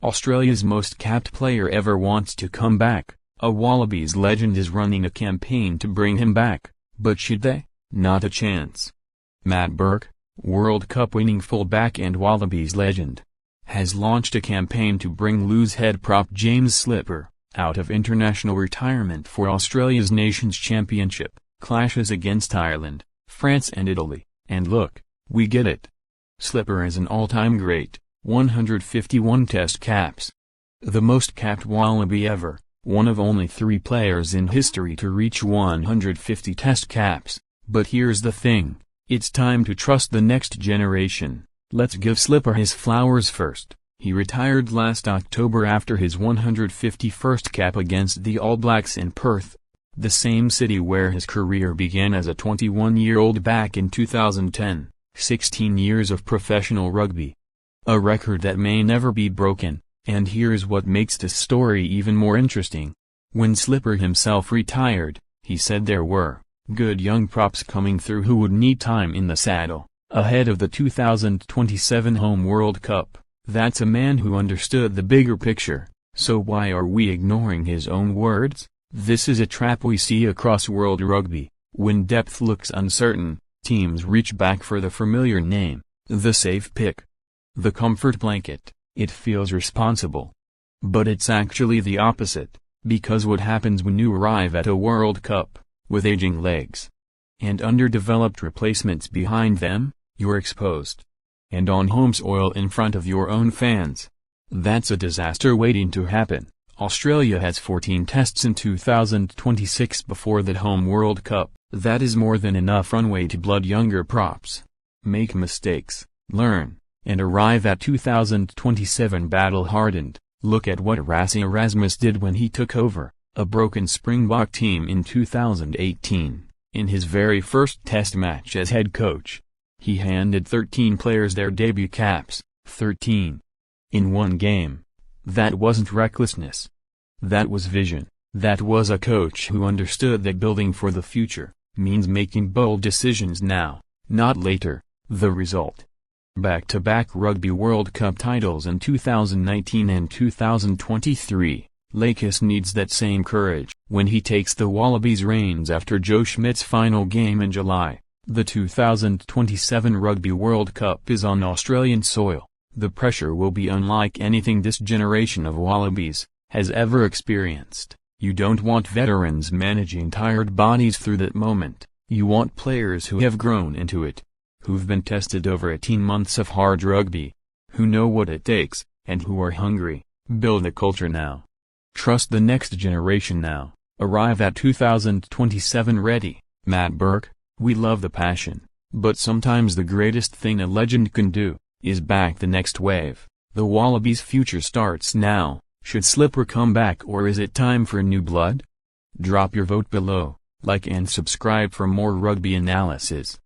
Australia's most capped player ever wants to come back. A Wallabies legend is running a campaign to bring him back, but should they? Not a chance. Matt Burke, World Cup winning fullback and Wallabies legend, has launched a campaign to bring loose head prop James Slipper out of international retirement for Australia's Nations Championship clashes against Ireland, France and Italy, and look, we get it. Slipper is an all-time great, 151 test caps. The most capped Wallaby ever, one of only 3 players in history to reach 150 test caps, but here's the thing, it's time to trust the next generation. Let's give Slipper his flowers first. He retired last October after his 151st cap against the All Blacks in Perth, the same city where his career began as a 21-year-old back in 2010, 16 years of professional rugby. A record that may never be broken, and here's what makes this story even more interesting. When Slipper himself retired, he said there were good young props coming through who would need time in the saddle, ahead of the 2027 Home World Cup. That's a man who understood the bigger picture, so why are we ignoring his own words? This is a trap we see across world rugby. When depth looks uncertain, teams reach back for the familiar name, the safe pick, the comfort blanket. It feels responsible. But it's actually the opposite, because what happens when you arrive at a World Cup, with aging legs and underdeveloped replacements behind them, you're exposed. And on home soil in front of your own fans. That's a disaster waiting to happen. Australia has 14 tests in 2026 before the Home World Cup. That is more than enough runway to blood younger props, make mistakes, learn, and arrive at 2027 battle-hardened. Look at what Rassie Erasmus did when he took over a broken Springbok team in 2018. In his very first test match as head coach, he handed 13 players their debut caps, 13. In one game. That wasn't recklessness. That was vision. That was a coach who understood that building for the future means making bold decisions now, not later. The result: back-to-back Rugby World Cup titles in 2019 and 2023. Lakis needs that same courage when he takes the Wallabies reins after Joe Schmidt's final game in July. The 2027 Rugby World Cup is on Australian soil. The pressure will be unlike anything this generation of Wallabies has ever experienced. You don't want veterans managing tired bodies through that moment. You want players who have grown into it, who've been tested over 18 months of hard rugby, who know what it takes, and who are hungry. Build a culture now. Trust the next generation now. Arrive at 2027 ready. Matt Burke. We love the passion, but sometimes the greatest thing a legend can do is back the next wave. The Wallabies' future starts now. Should Slipper come back, or is it time for new blood? Drop your vote below, like and subscribe for more rugby analysis.